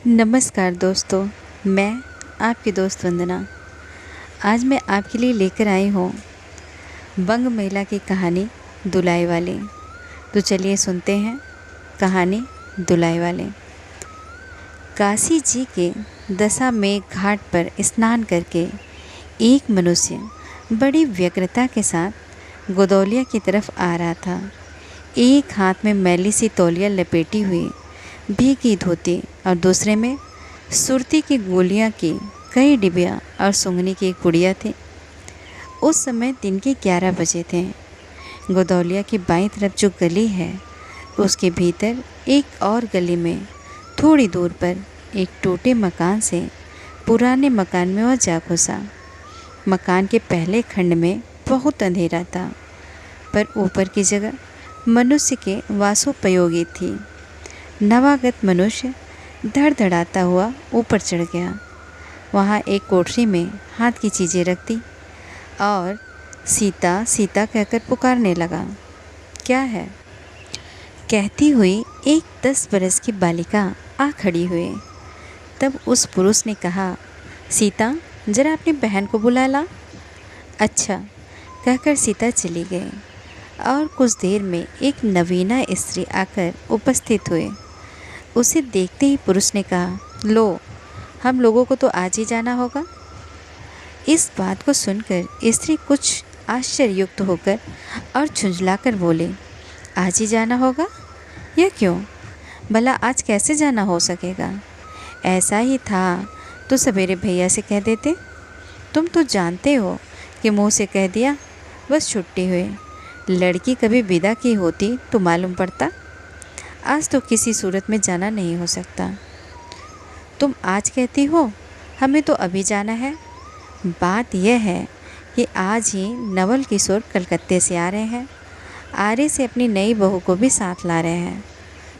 नमस्कार दोस्तों, मैं आपकी दोस्त वंदना। आज मैं आपके लिए लेकर आई हूँ बंग महिला की कहानी दुलाई वाले। तो चलिए सुनते हैं कहानी दुलाई वाले। काशी जी के दशामेघ घाट पर स्नान करके एक मनुष्य बड़ी व्यग्रता के साथ गोदौलिया की तरफ आ रहा था। एक हाथ में मैली सी तौलिया लपेटी हुई भीगी धोती और दूसरे में सुरती की गोलियां की कई डिबिया और सुंगनी की एक पुड़िया थी। उस समय दिन के 11 बजे थे। गोदौलिया की बाईं तरफ जो गली है उसके भीतर एक और गली में थोड़ी दूर पर एक टूटे मकान से पुराने मकान में वह जा घुसा। मकान के पहले खंड में बहुत अंधेरा था, पर ऊपर की जगह मनुष्य के वासोपयोगी थी। नवागत मनुष्य धड़धड़ाता हुआ ऊपर चढ़ गया। वहाँ एक कोठरी में हाथ की चीज़ें रख दी और सीता सीता कहकर पुकारने लगा। क्या है? कहती हुई एक 10 बरस की बालिका आ खड़ी हुई। तब उस पुरुष ने कहा, सीता जरा अपनी बहन को बुला ला। अच्छा कहकर सीता चली गई और कुछ देर में एक नवीना स्त्री आकर उपस्थित हुई। उसे देखते ही पुरुष ने कहा, लो, हम लोगों को तो आज ही जाना होगा। इस बात को सुनकर स्त्री कुछ आश्चर्ययुक्त होकर और झुंझलाकर बोली, आज ही जाना होगा? यह क्यों? भला आज कैसे जाना हो सकेगा? ऐसा ही था तो सवेरे भैया से कह देते। तुम तो जानते हो कि मुँह से कह दिया बस छुट्टी हुई। लड़की कभी विदा की होती तो मालूम पड़ता। आज तो किसी सूरत में जाना नहीं हो सकता। तुम आज कहती हो हमें तो अभी जाना है। बात यह है कि आज ही नवल किशोर कलकत्ते से आ रहे हैं। आरे से अपनी नई बहू को भी साथ ला रहे हैं।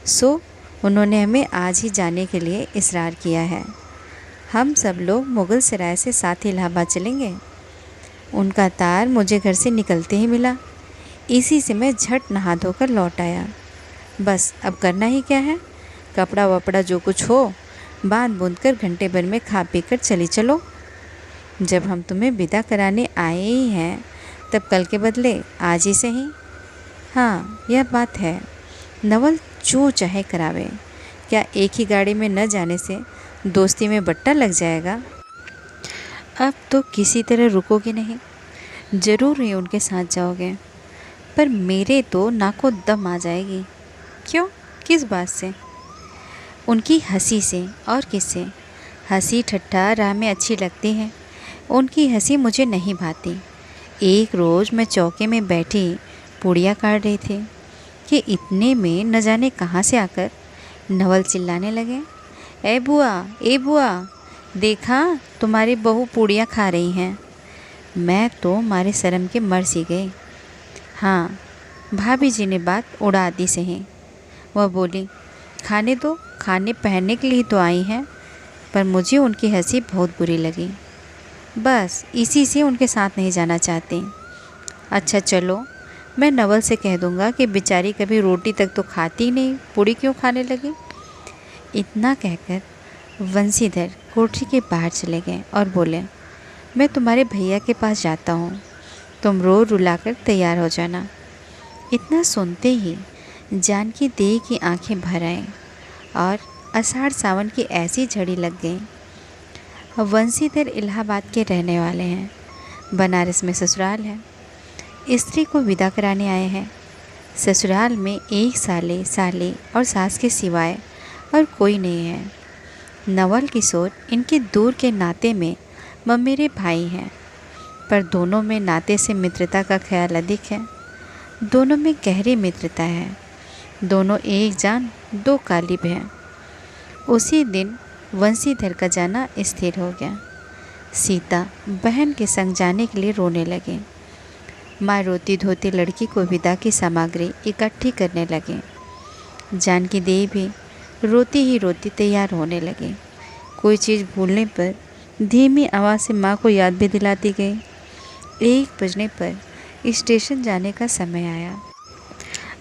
सो उन्होंने हमें आज ही जाने के लिए इसरार किया है। हम सब लोग मुगल सराय से साथ इलाहाबाद चलेंगे। उनका तार मुझे घर से निकलते ही मिला। इसी से मैं झट नहा धोकर लौट आया। बस अब करना ही क्या है? कपड़ा वपड़ा जो कुछ हो बांध बूंद कर घंटे भर में खा पी कर चली चलो। जब हम तुम्हें विदा कराने आए ही हैं तब कल के बदले आज ही सही। हाँ, यह बात है, नवल जो चाहे करावे। क्या एक ही गाड़ी में न जाने से दोस्ती में बट्टा लग जाएगा? अब तो किसी तरह रुकोगे नहीं, ज़रूर ही उनके साथ जाओगे। पर मेरे तो नाको दम आ जाएगी। क्यों? किस बात से? उनकी हंसी से। और किससे? हंसी ठट्ठा राह में अच्छी लगती है, उनकी हंसी मुझे नहीं भाती। एक रोज़ मैं चौके में बैठी पूड़ियाँ काट रही थी कि इतने में न जाने कहाँ से आकर नवल चिल्लाने लगे, ए बुआ, ए बुआ, देखा तुम्हारी बहू पूड़ियाँ खा रही हैं। मैं तो मारे शर्म के मर सी गई। हाँ, भाभी जी ने बात उड़ा दी सही। वह बोली, खाने दो, खाने पहनने के लिए तो आई हैं। पर मुझे उनकी हंसी बहुत बुरी लगी। बस इसी से उनके साथ नहीं जाना चाहती। अच्छा चलो, मैं नवल से कह दूँगा कि बेचारी कभी रोटी तक तो खाती नहीं, पूड़ी क्यों खाने लगी। इतना कहकर वंशीधर कोठरी के बाहर चले गए और बोले, मैं तुम्हारे भैया के पास जाता हूँ, तुम रो रुलाकर तैयार हो जाना। इतना सुनते ही जानकी देवी की आंखें भर आईं और आषाढ़ सावन की ऐसी झड़ी लग गई। वंशीधर इलाहाबाद के रहने वाले हैं, बनारस में ससुराल है। स्त्री को विदा कराने आए हैं। ससुराल में एक साले साली और सास के सिवाय और कोई नहीं है। नवल किशोर इनके दूर के नाते में ममेरे भाई हैं, पर दोनों में नाते से मित्रता का ख्याल अधिक है। दोनों में गहरी मित्रता है। दोनों एक जान दो कालिब हैं। उसी दिन वंशीधर का जाना स्थिर हो गया। सीता बहन के संग जाने के लिए रोने लगी। माँ रोती धोती लड़की को विदा की सामग्री इकट्ठी करने लगी। जानकी देवी भी रोती ही रोती तैयार होने लगी। कोई चीज़ भूलने पर धीमी आवाज़ से माँ को याद भी दिलाती गई। 1 बजने पर स्टेशन जाने का समय आया।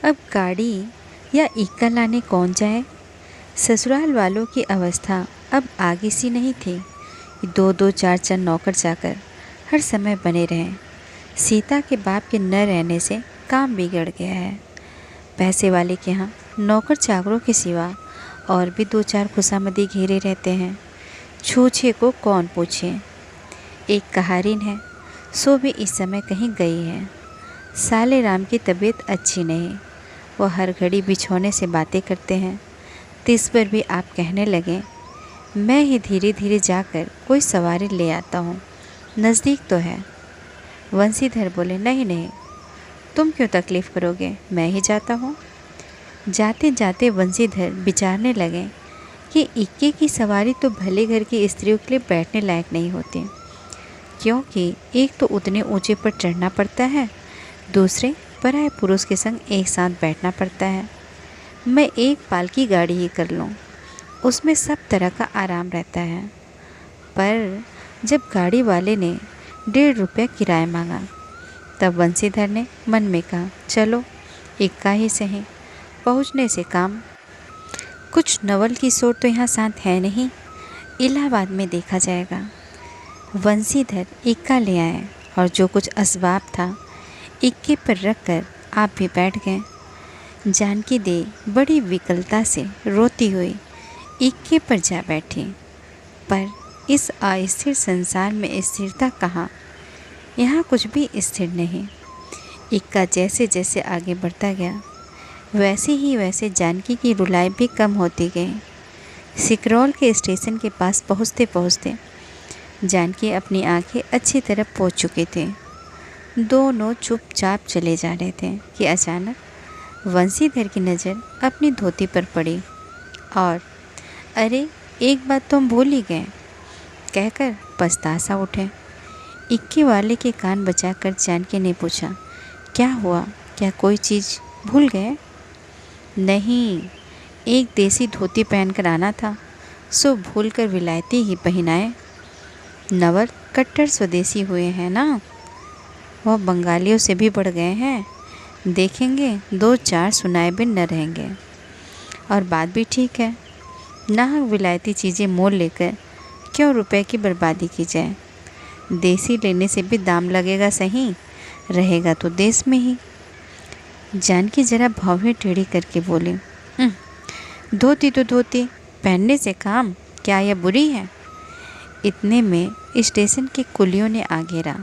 अब गाड़ी या इक्का लाने कौन जाए? ससुराल वालों की अवस्था अब आगे सी नहीं थी कि दो दो चार चार नौकर चाकर हर समय बने रहें। सीता के बाप के न रहने से काम बिगड़ गया है। पैसे वाले के यहाँ नौकर चाकरों के सिवा और भी दो चार खुशामदी घेरे रहते हैं। छूछे को कौन पूछे। एक कहारिन है, सो भी इस समय कहीं गई है। साले राम की तबीयत अच्छी नहीं, वो हर घड़ी बिछौने से बातें करते हैं। तिस पर भी आप कहने लगे, मैं ही धीरे धीरे जाकर कोई सवारी ले आता हूँ, नज़दीक तो है। वंशीधर बोले, नहीं नहीं, तुम क्यों तकलीफ़ करोगे, मैं ही जाता हूँ। जाते जाते वंशीधर विचारने लगे कि इक्के की सवारी तो भले घर की स्त्रियों के लिए बैठने लायक नहीं होती, क्योंकि एक तो उतने ऊंचे पर चढ़ना पड़ता है, दूसरे पराये पुरुष के संग एक साथ बैठना पड़ता है। मैं एक पालकी गाड़ी ही कर लूँ, उसमें सब तरह का आराम रहता है। पर जब गाड़ी वाले ने 1.5 रुपया किराया मांगा, तब वंशीधर ने मन में कहा, चलो इक्का ही सही, पहुँचने से काम। कुछ नवल की सोच तो यहाँ साथ है नहीं, इलाहाबाद में देखा जाएगा। वंशीधर इक्का ले आए और जो कुछ असबाब था इक्के पर रख कर आप भी बैठ गए। जानकी दे बड़ी विकलता से रोती हुई इक्के पर जा बैठी। पर इस अस्थिर संसार में स्थिरता कहाँ, यहाँ कुछ भी स्थिर नहीं। इक्का जैसे जैसे आगे बढ़ता गया, वैसे ही वैसे जानकी की रुलाई भी कम होती गई। सिकरौल के स्टेशन के पास पहुँचते पहुँचते जानकी अपनी आंखें अच्छी तरह पोंछ चुके थे। दोनों चुपचाप चले जा रहे थे कि अचानक वंशीधर की नज़र अपनी धोती पर पड़ी और अरे एक बात तो हम भूल ही गए कहकर पछतासा उठे। इक्के वाले के कान बचाकर जानकी ने पूछा, क्या हुआ, क्या कोई चीज़ भूल गए? नहीं, एक देसी धोती पहनकर आना था, सो भूल कर विलायती ही पहनाए। नवल कट्टर स्वदेशी हुए हैं ना, वह बंगालियों से भी बढ़ गए हैं। देखेंगे 2-4 सुनाए भी न रहेंगे। और बात भी ठीक है, नाहक विलायती चीज़ें मोल लेकर क्यों रुपए की बर्बादी की जाए। देसी लेने से भी दाम लगेगा, सही रहेगा तो देश में ही। जानकी जरा भौहें टेढ़ी करके बोली, धोती तो धोती, पहनने से काम, क्या यह बुरी है? इतने में स्टेशन के कुलियों ने आ घेरा।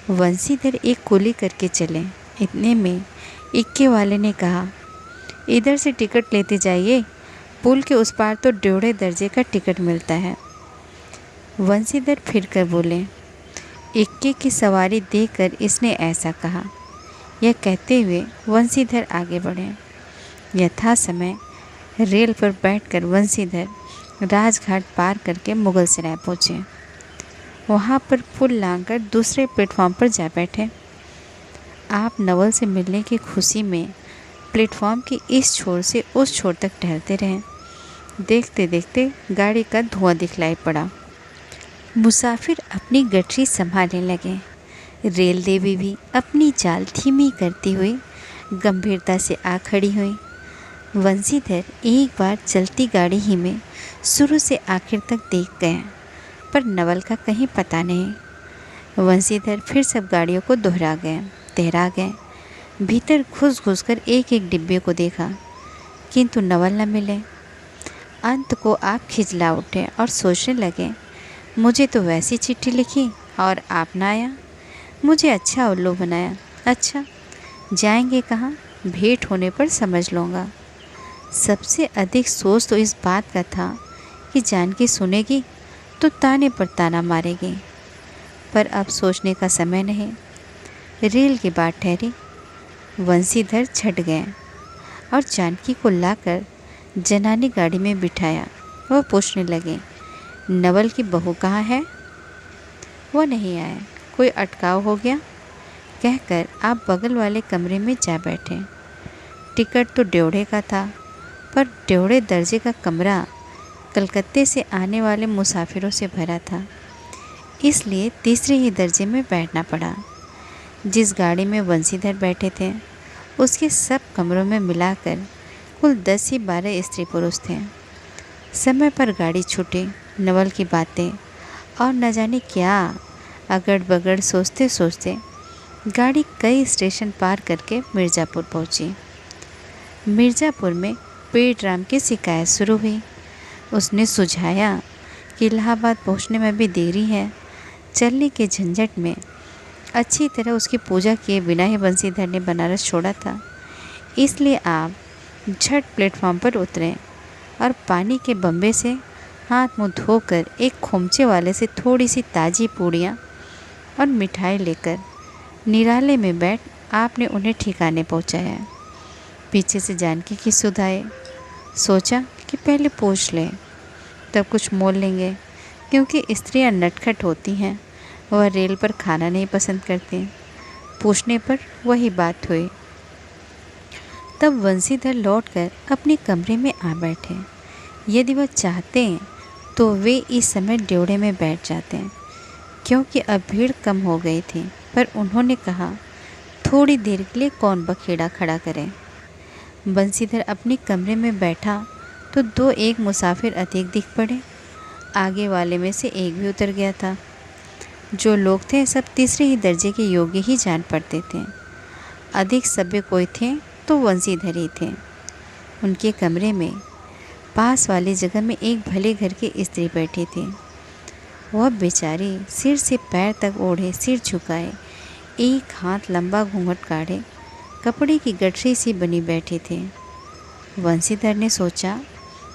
वंशीधर एक कुली करके चले। इतने में इक्के वाले ने कहा, इधर से टिकट लेते जाइए, पुल के उस पार तो 1.5 दर्जे का टिकट मिलता है। वंशीधर फिर कर बोले। इक्के की सवारी देखकर इसने ऐसा कहा। यह कहते हुए वंशीधर आगे बढ़े। यथा समय रेल पर बैठकर वंशीधर राजघाट पार करके मुगलसराय पहुँचे। वहाँ पर पुल लांघकर दूसरे प्लेटफॉर्म पर जा बैठे। आप नवल से मिलने की खुशी में प्लेटफॉर्म के इस छोर से उस छोर तक टहलते रहे। देखते देखते गाड़ी का धुआं दिखलाई पड़ा। मुसाफिर अपनी गठरी संभालने लगे। रेल देवी भी अपनी चाल धीमी करती हुई गंभीरता से आ खड़ी हुई। वंशीधर एक बार चलती गाड़ी ही में शुरू से आखिर तक देख गए, पर नवल का कहीं पता नहीं। वंशीधर फिर सब गाड़ियों को तेहरा गए। भीतर घुस घुस कर एक एक डिब्बे को देखा, किंतु नवल न मिले। अंत को आप खिजला उठे और सोचने लगे, मुझे तो वैसी चिट्ठी लिखी और आप ना आया, मुझे अच्छा उल्लू बनाया। अच्छा, जाएंगे कहाँ, भेंट होने पर समझ लूँगा। सबसे अधिक सोच तो इस बात का था कि जानकी सुनेगी तो ताने पर ताना मारेगी, पर अब सोचने का समय नहीं। रेल की बात ठहरी। वंशीधर छट गए और जानकी को लाकर जनानी गाड़ी में बिठाया। वह पूछने लगे, नवल की बहू कहाँ है? वो नहीं आए, कोई अटकाव हो गया, कहकर आप बगल वाले कमरे में जा बैठे। टिकट तो 1.5 का था, पर 1.5 दर्जे का कमरा कलकत्ते से आने वाले मुसाफिरों से भरा था, इसलिए तीसरे ही दर्जे में बैठना पड़ा। जिस गाड़ी में वंशीधर बैठे थे उसके सब कमरों में मिलाकर कुल 10 ही 12 स्त्री पुरुष थे। समय पर गाड़ी छूटी, नवल की बातें और न जाने क्या अगड़ बगड़ सोचते सोचते गाड़ी कई स्टेशन पार करके मिर्ज़ापुर पहुंची। मिर्ज़ापुर में पेटराम की शिकायत शुरू हुई। उसने सुझाया कि इलाहाबाद पहुंचने में भी देरी है। चलने के झंझट में अच्छी तरह उसकी पूजा किए बिना ही बंसीधर ने बनारस छोड़ा था। इसलिए आप झट प्लेटफॉर्म पर उतरें और पानी के बम्बे से हाथ मुंह धोकर एक खोमचे वाले से थोड़ी सी ताज़ी पूड़ियाँ और मिठाई लेकर निराले में बैठ आपने उन्हें ठिकाने पहुँचाया। पीछे से जानकी की सुध आए। सोचा कि पहले पूछ लें, तब कुछ मोल लेंगे, क्योंकि स्त्रियां नटखट होती हैं, वह रेल पर खाना नहीं पसंद करती। पूछने पर वही बात हुई। तब बंसीधर लौटकर अपने कमरे में आ बैठे। यदि वह चाहते हैं तो वे इस समय ड्योढ़े में बैठ जाते हैं, क्योंकि अब भीड़ कम हो गई थी। पर उन्होंने कहा, थोड़ी देर के लिए कौन बखेड़ा खड़ा करे। बंसीधर अपने कमरे में बैठा तो 2-1 मुसाफिर अधिक दिख पड़े। आगे वाले में से एक भी उतर गया था। जो लोग थे सब तीसरे ही दर्जे के योग्य ही जान पड़ते थे। अधिक सभ्य कोई थे तो बंसीधर ही थे। उनके कमरे में पास वाली जगह में एक भले घर की स्त्री बैठी थी। वह बेचारी सिर से पैर तक ओढ़े, सिर झुकाए, एक हाथ लंबा घूंघट काढ़े, कपड़े की गठरी सी बनी बैठी थी। बंसीधर ने सोचा,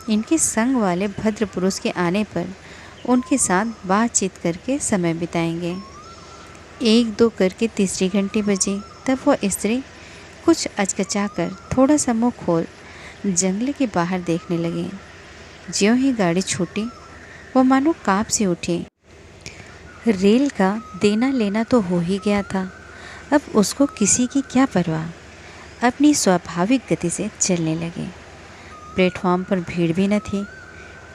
इनके संग वाले भद्र पुरुष के आने पर उनके साथ बातचीत करके समय बिताएंगे। 1-2 करके तीसरी घंटी बजी। तब वह स्त्री कुछ अचकचा कर थोड़ा सा मुँह खोल जंगले के बाहर देखने लगी। ज्यों ही गाड़ी छूटी, वह मानो काँप सी उठी। रेल का देना लेना तो हो ही गया था। अब उसको किसी की क्या परवाह, अपनी स्वाभाविक गति से चलने लगे। प्लेटफॉर्म पर भीड़ भी न थी।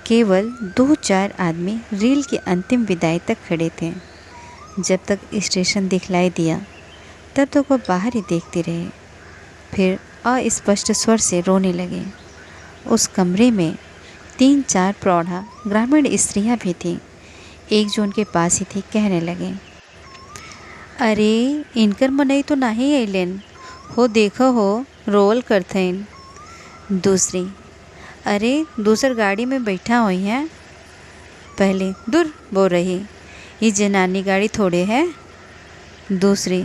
केवल 2-4 आदमी रेल की अंतिम विदाई तक खड़े थे। जब तक स्टेशन दिखलाई दिया तब तक वह बाहर ही देखते रहे। फिर अस्पष्ट स्वर से रोने लगे। उस कमरे में 3-4 प्रौढ़ा ग्रामीण स्त्रियां भी थीं। एक जो उनके पास ही थी कहने लगे, अरे इनकर मनई तो नहीं अइलेन हो, देखो हो रोल करथेन। दूसरी, अरे दूसर गाड़ी में बैठा हुई हैं। पहले दूर बोल रही, ये जनानी गाड़ी थोड़े है। दूसरी,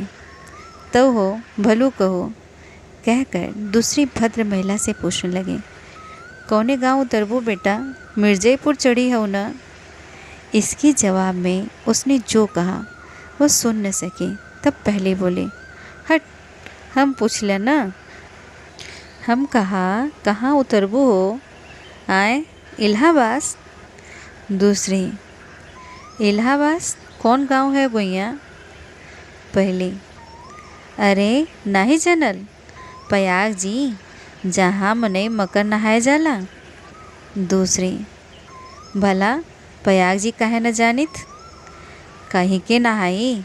तो हो भलू कहो, कहकर दूसरी भद्र महिला से पूछने लगे, कौने गांव उतरबू बेटा, मिर्ज़ापुर चढ़ी हो ना। इसके जवाब में उसने जो कहा वह सुन न सकी। तब पहले बोले, हट, हम पूछ लें ना। हम कहाँ उतरबू हो, आए इलाहाबाद। दूसरी, इलाहाबाद कौन गांव है गोइया। पहली, अरे नहीं जानल, प्रयाग जी, जहाँ मनई मकर नहाए जाला। दूसरी, भला प्रयाग जी काहे न जानित, कहीं के नहाई,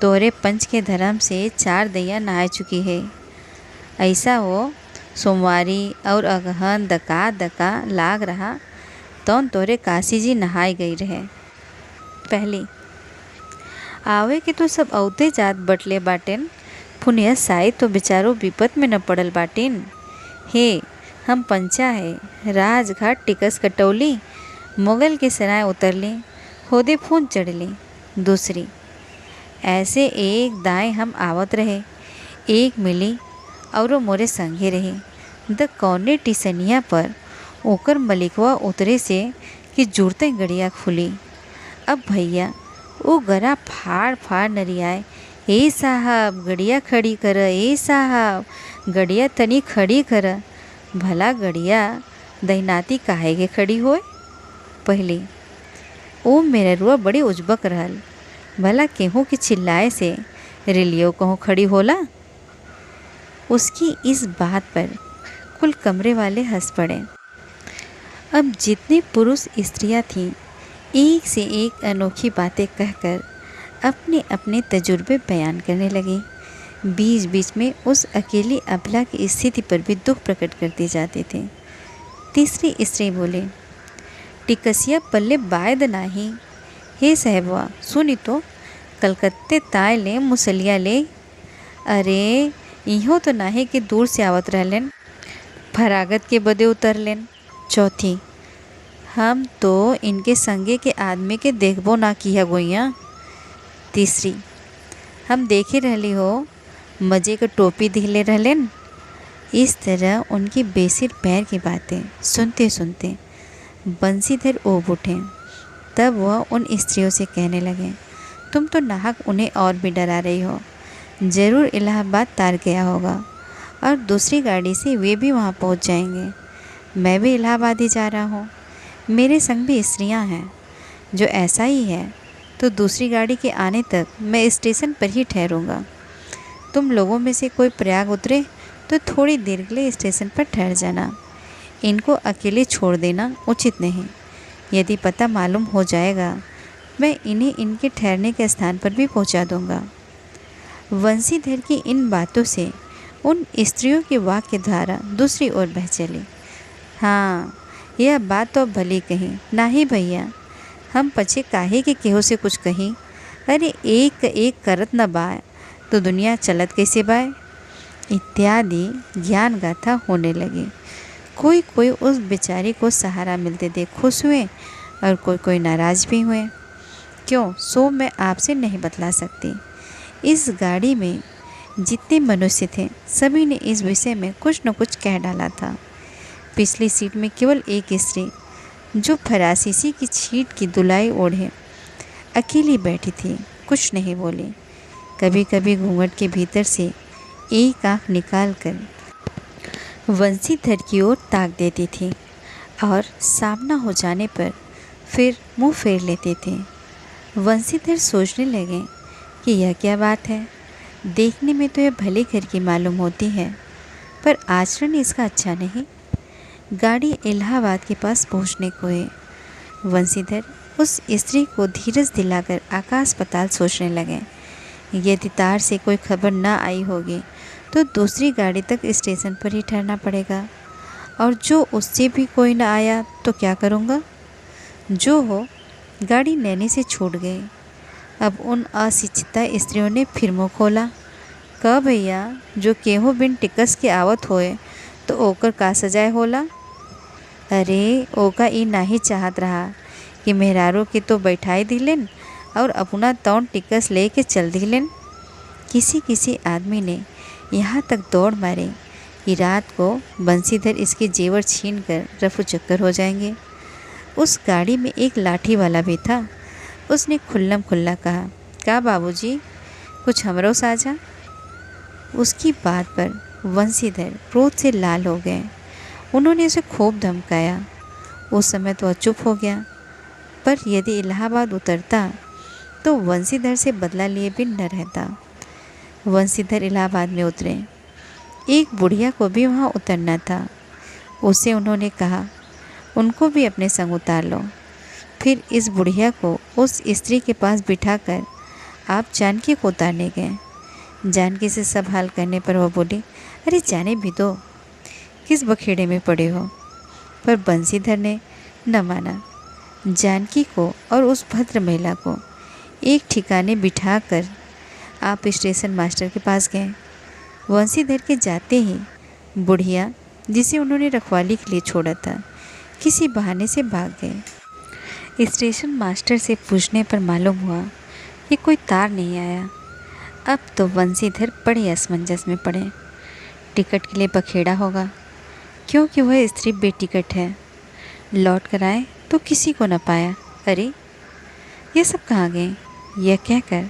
तोरे पंच के धर्म से 4 दैया नहा चुकी है। ऐसा हो सोमवारी और अगहन दका लाग रहा तो तोरे काशी जी नहाई गई रहे। पहली, आवे के तो सब औते जात बटले बाटेन, पुनिया साई तो बेचारो विपत में न पड़ल बाटिन। हे हम पंचा है, राजघाट टिकस कटौली, मुगल के सराय उतरली, होदे फोन चढ़ली। दूसरी, ऐसे एक दाएं हम आवत रहे, एक मिली और मोरे संगे रहे। द कौने टिसनिया पर ओकर मलिकवा उतरे से कि जुड़ते गड़िया खुली। अब भैया वो गरा फाड़ फाड़ नरियाए, ए साहब गड़िया खड़ी कर, ए साहब गड़िया तनी खड़ी कर। भला गड़िया दैनाती काहे के खड़ी होए। पहली, ओ मेरा रुआ बड़ी उजबक रहल, भला केहू के चिल्लाए से रेलियो कहूँ खड़ी होला। उसकी इस बात पर कुल कमरे वाले हंस पड़े। अब जितने पुरुष स्त्रियां थीं, एक से एक अनोखी बातें कहकर अपने अपने तजुर्बे बयान करने लगे। बीच बीच में उस अकेली अबला की स्थिति पर भी दुख प्रकट करते जाते थे। तीसरी स्त्री बोले, टिकसिया पल्ले बायद नाही, हे साहेबवा सुनी तो, कलकत्ते ताय ले मुसलिया ले, अरे इहो तो नाही कि दूर से आवत रहलेन, फरागत के बदे उतरलेन। चौथी, हम तो इनके संगे के आदमी के देखबो ना किया गोइया। तीसरी, हम देखे रहली हो, मजे के टोपी दिखले रहलेन। इस तरह उनकी बेसिर पैर की बातें सुनते सुनते बंसीधर ऊब उठे। तब वह उन स्त्रियों से कहने लगे, तुम तो नाहक उन्हें और भी डरा रही हो। ज़रूर इलाहाबाद तार गया होगा और दूसरी गाड़ी से वे भी वहाँ पहुँच जाएंगे। मैं भी इलाहाबाद ही जा रहा हूँ, मेरे संग भी स्त्रियाँ हैं। जो ऐसा ही है तो दूसरी गाड़ी के आने तक मैं स्टेशन पर ही ठहरूँगा। तुम लोगों में से कोई प्रयाग उतरे तो थोड़ी देर के लिए स्टेशन पर ठहर जाना। इनको अकेले छोड़ देना उचित नहीं। यदि पता मालूम हो जाएगा, मैं इन्हें इनके ठहरने के स्थान पर भी पहुंचा दूंगा। वंशीधर की इन बातों से उन स्त्रियों की वाक्य धारा दूसरी ओर बह चली। हाँ, यह बात तो भली कही, नाही भैया, हम पछे काहे के केहू से कुछ कहीं। अरे एक एक करत न बाय तो दुनिया चलत कैसे बाय, इत्यादि ज्ञान गाथा होने लगी। कोई कोई उस बेचारी को सहारा मिलते देख खुश हुए और कोई कोई नाराज़ भी हुए। क्यों, सो मैं आपसे नहीं बतला सकती। इस गाड़ी में जितने मनुष्य थे सभी ने इस विषय में कुछ न कुछ कह डाला था। पिछली सीट में केवल एक स्त्री, जो फरासीसी की छीट की दुलाई ओढ़े अकेली बैठी थी, कुछ नहीं बोली। कभी कभी घूंघट के भीतर से एक आँख निकाल कर वंशीधर की ओर ताक देती थी और सामना हो जाने पर फिर मुंह फेर लेते थे। वंशीधर सोचने लगे कि यह क्या बात है। देखने में तो यह भले घर की मालूम होती है, पर आचरण इसका अच्छा नहीं। गाड़ी इलाहाबाद के पास पहुंचने को है। वंशीधर उस स्त्री को धीरज दिलाकर आकाश पाताल सोचने लगे। यदि तार से कोई खबर न आई होगी तो दूसरी गाड़ी तक स्टेशन पर ही ठहरना पड़ेगा, और जो उससे भी कोई न आया तो क्या करूँगा। जो हो, गाड़ी नैनी से छूट गई। अब उन अशिक्षिता स्त्रियों ने फिर मुँह खोला। कह भैया, जो केहू बिन टिकस के आवत होए तो ओकर का सजाए होला। अरे ओका ई नाही चाहत रहा कि मेहरारू के तो बैठाई दिलेन और अपना तौन टिकस ले के चल दिलेन। किसी किसी आदमी ने यहाँ तक दौड़ मारे कि रात को बंसीधर इसके जेवर छीन कर रफू चक्कर हो जाएंगे। उस गाड़ी में एक लाठी वाला भी था। उसने खुल्लम खुल्ला कहा, क्या बाबूजी, कुछ हमरो साझा। उसकी बात पर वंशीधर क्रोध से लाल हो गए। उन्होंने उसे खूब धमकाया। उस समय तो वह चुप हो गया, पर यदि इलाहाबाद उतरता तो वंशीधर से बदला लिए भी न रहता। वंशीधर इलाहाबाद में उतरे। एक बुढ़िया को भी वहाँ उतरना था। उससे उन्होंने कहा, उनको भी अपने संग उतार लो। फिर इस बुढ़िया को उस स्त्री के पास बिठाकर आप जानकी को उतारने गए। जानकी से सब हाल करने पर वह बोली, अरे जाने भी दो, किस बखेड़े में पड़े हो। पर बंसीधर ने न माना। जानकी को और उस भद्र महिला को एक ठिकाने बिठाकर आप स्टेशन मास्टर के पास गए। वंशीधर के जाते ही बुढ़िया, जिसे उन्होंने रखवाली के लिए छोड़ा था, किसी बहाने से भाग गए। स्टेशन मास्टर से पूछने पर मालूम हुआ कि कोई तार नहीं आया। अब तो वंशीधर बड़े असमंजस में पड़े। टिकट के लिए बखेड़ा होगा, क्योंकि वह स्त्री बेटिकट है। लौट कर आए तो किसी को न पाया। अरे ये सब कहाँ गए, यह कहकर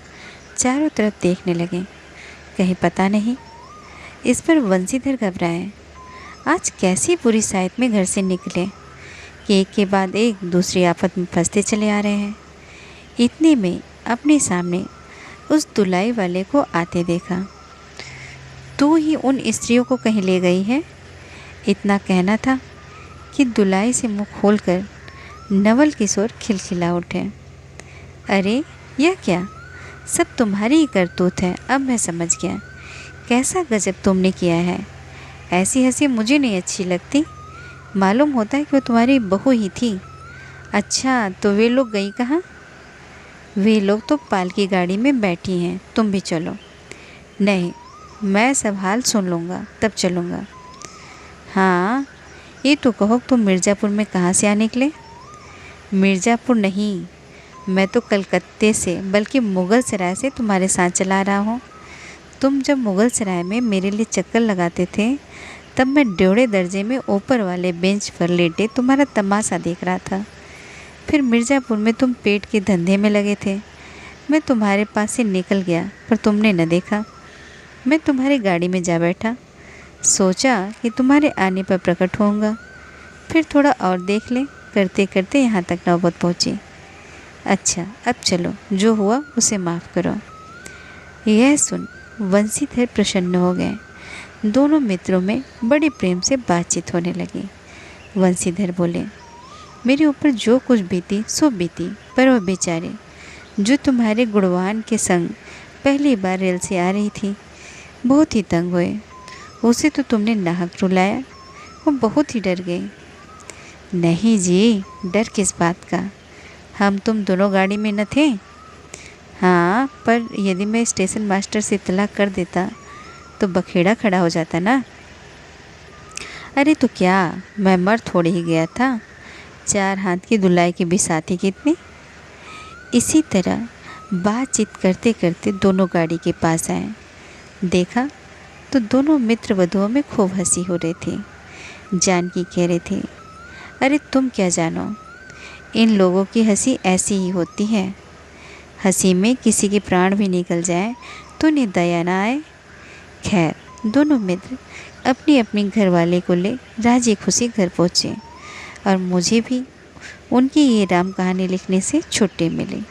चारों तरफ देखने लगे, कहीं पता नहीं। इस पर वंशीधर घबराए। आज कैसी बुरी साइट में घर से निकले कि एक के बाद एक दूसरी आफत में फंसते चले आ रहे हैं। इतने में अपने सामने उस दुलाई वाले को आते देखा। तू ही उन स्त्रियों को कहीं ले गई है। इतना कहना था कि दुलाई से मुँह खोलकर नवल किशोर खिलखिला उठे। अरे यह क्या, सब तुम्हारी ही करतूत है। अब मैं समझ गया कैसा गजब तुमने किया है। ऐसी हंसी मुझे नहीं अच्छी लगती। मालूम होता है कि वो तुम्हारी बहू ही थी। अच्छा, तो वे लोग गई कहाँ? वे लोग तो पालकी गाड़ी में बैठी हैं, तुम भी चलो। नहीं, मैं सब हाल सुन लूँगा तब चलूँगा। हाँ, ये तो कहो तुम मिर्ज़ापुर में कहाँ से आ निकले? मिर्ज़ापुर नहीं, मैं तो कलकत्ते से बल्कि मुग़ल सराय से तुम्हारे साथ चला रहा हूँ। तुम जब मुग़ल सराय में मेरे लिए चक्कर लगाते थे तब मैं ड्योढ़े दर्जे में ऊपर वाले बेंच पर लेटे तुम्हारा तमाशा देख रहा था। फिर मिर्ज़ापुर में तुम पेट के धंधे में लगे थे। मैं तुम्हारे पास से निकल गया पर तुमने न देखा। मैं तुम्हारी गाड़ी में जा बैठा, सोचा कि तुम्हारे आने पर प्रकट होऊंगा। फिर थोड़ा और देख ले करते करते यहाँ तक नौबत पहुँची। अच्छा, अब चलो, जो हुआ उसे माफ़ करो। यह सुन वंशीधर प्रसन्न हो गए। दोनों मित्रों में बड़े प्रेम से बातचीत होने लगी। वंशीधर बोले, मेरे ऊपर जो कुछ बीती सो बीती, पर वह बेचारी जो तुम्हारे गुणवान के संग पहली बार रेल से आ रही थी, बहुत ही तंग हुए। उसे तो तुमने नाहक रुलाया, वो बहुत ही डर गई। नहीं जी, डर किस बात का, हम तुम दोनों गाड़ी में न थे? हाँ, पर यदि मैं स्टेशन मास्टर से इत्तला कर देता तो बखेड़ा खड़ा हो जाता ना। अरे तो क्या, मैं मर थोड़ी ही गया था। 4 हाथ की धुलाई की भी साथी कितनी। इसी तरह बातचीत करते करते दोनों गाड़ी के पास आए। देखा तो दोनों मित्र वधुओं में खूब हंसी हो रही थी। जानकी कह रही थी, अरे तुम क्या जानो, इन लोगों की हंसी ऐसी ही होती है। हंसी में किसी के प्राण भी निकल जाए तो उन्हें दया ना आए। खैर, दोनों मित्र अपनी अपनी घरवाले को ले राजी खुशी घर पहुँचे और मुझे भी उनकी ये राम कहानी लिखने से छुट्टी मिली।